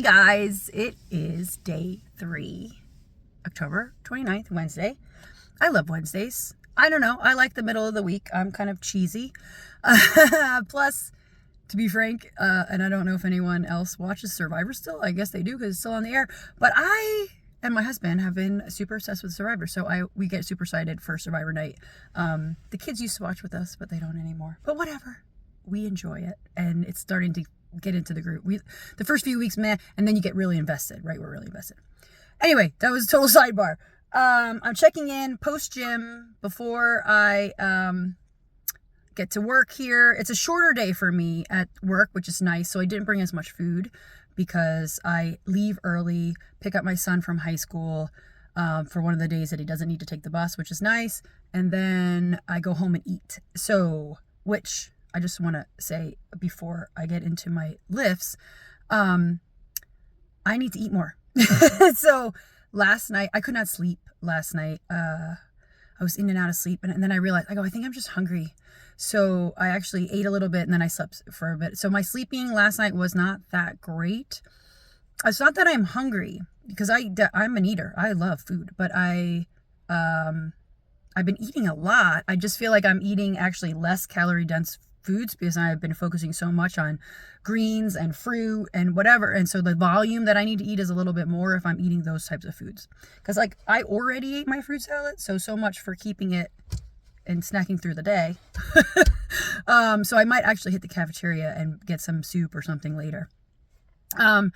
Hey guys, it is day 3, October 29th, Wednesday. I love Wednesdays. I don't know, I like the middle of the week. I'm kind of cheesy. Plus, to be frank, and I don't know if anyone else watches Survivor still. I guess they do because it's still on the air. But I and my husband have been super obsessed with Survivor, so we get super excited for Survivor night. The kids used to watch with us, but they don't anymore. But whatever, we enjoy it, and it's starting to get into the group. The first few weeks, meh, and then you get really invested, right? We're really invested. Anyway, that was a total sidebar. I'm checking in post-gym before I get to work here. It's a shorter day for me at work, which is nice. So I didn't bring as much food because I leave early, pick up my son from high school for one of the days that he doesn't need to take the bus, which is nice. And then I go home and eat. So, which I just want to say before I get into my lifts, I need to eat more. So last night, I could not sleep last night. I was in and out of sleep. And then I realized, I think I'm just hungry. So I actually ate a little bit and then I slept for a bit. So my sleeping last night was not that great. It's not that I'm hungry because I'm an eater. I love food, but I've been eating a lot. I just feel like I'm eating actually less calorie dense foods because I've been focusing so much on greens and fruit and whatever. And so the volume that I need to eat is a little bit more if I'm eating those types of foods. Because I already ate my fruit salad. So much for keeping it and snacking through the day. So I might actually hit the cafeteria and get some soup or something later. From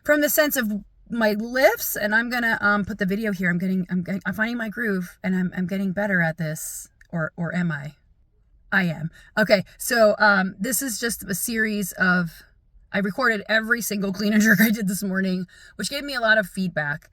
the sense of my lifts, and I'm gonna put the video here. I'm finding my groove, and I'm getting better at this. Or am I? I am. Okay, so this is just a series of. I recorded every single clean and jerk I did this morning, which gave me a lot of feedback.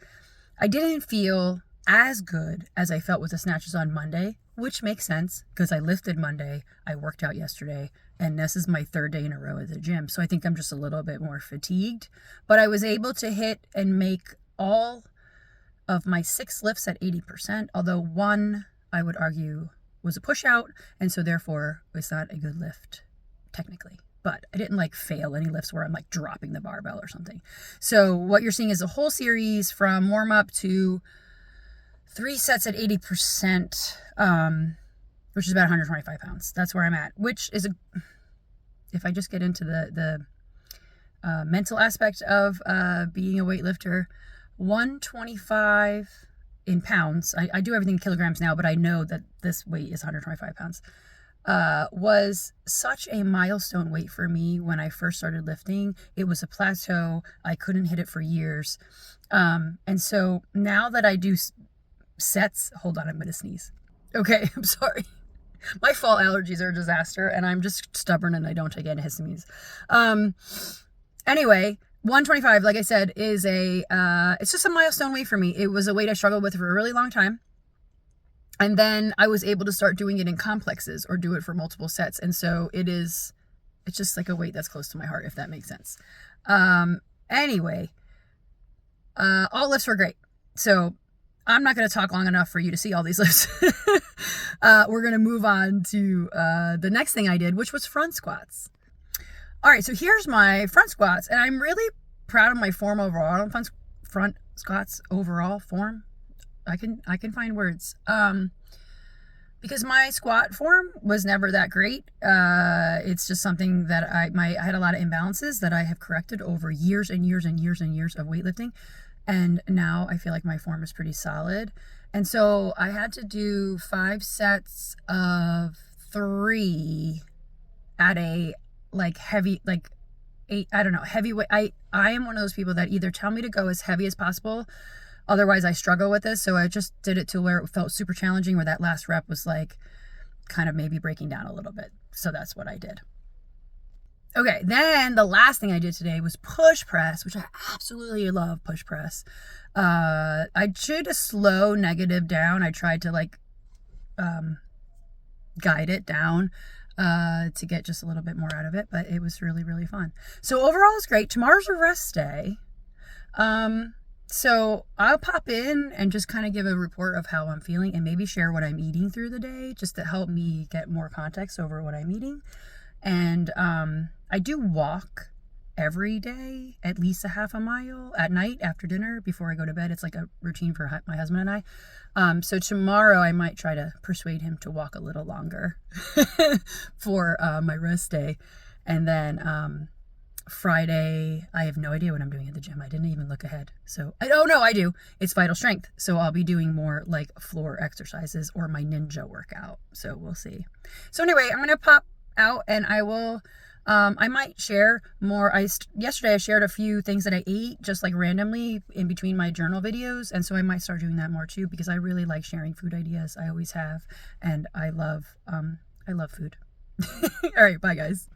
I didn't feel as good as I felt with the snatches on Monday, which makes sense because I lifted Monday, I worked out yesterday, and this is my 3rd day in a row at the gym. So I think I'm just a little bit more fatigued, but I was able to hit and make all of my 6 lifts at 80%, although one, I would argue, was a push out, and so therefore it's not a good lift technically. But I didn't fail any lifts where I'm dropping the barbell or something. So what you're seeing is a whole series from warm up to 3 sets at 80%, which is about 125 pounds. That's where I'm at, which is if I just get into the mental aspect of being a weightlifter, 125 in pounds. I do everything in kilograms now, but I know that this weight is 125 pounds. Was such a milestone weight for me when I first started lifting. It was a plateau. I couldn't hit it for years. And so now that I do sets, hold on, I'm going to sneeze. Okay, I'm sorry. My fall allergies are a disaster, and I'm just stubborn and I don't take antihistamines. Anyway, 125, like I said, is it's just a milestone weight for me. It was a weight I struggled with for a really long time. And then I was able to start doing it in complexes or do it for multiple sets. And so it's just like a weight that's close to my heart, if that makes sense. Anyway, all lifts were great. So I'm not going to talk long enough for you to see all these lifts. We're going to move on to the next thing I did, which was front squats. All right, so here's my front squats, and I'm really proud of my form overall. Front squats overall form. I can find words. Because my squat form was never that great. It's just something that I had a lot of imbalances that I have corrected over years and years and years and years of weightlifting. And now I feel like my form is pretty solid. And so I had to do 5 sets of 3 at a heavy, 8, I don't know, heavyweight. I am one of those people that either tell me to go as heavy as possible, otherwise I struggle with this. So I just did it to where it felt super challenging, where that last rep was kind of maybe breaking down a little bit. So that's what I did. Okay, then the last thing I did today was push press, which I absolutely love push press. I should slow negative down. I tried to guide it down to get just a little bit more out of it, but it was really, really fun. So overall it's great. Tomorrow's a rest day. So I'll pop in and just kind of give a report of how I'm feeling and maybe share what I'm eating through the day just to help me get more context over what I'm eating. And I do walk every day, at least a half a mile at night after dinner before I go to bed. It's like a routine for my husband and I. So tomorrow I might try to persuade him to walk a little longer for my rest day. And then Friday, I have no idea what I'm doing at the gym. I didn't even look ahead. So, oh no, I do. It's Vital Strength. So I'll be doing more like floor exercises or my ninja workout. So we'll see. So anyway, I'm going to pop out and I will, I might share more. Yesterday I shared a few things that I ate just like randomly in between my journal videos. And so I might start doing that more too, because I really like sharing food ideas. I always have. And I love food. All right. Bye guys.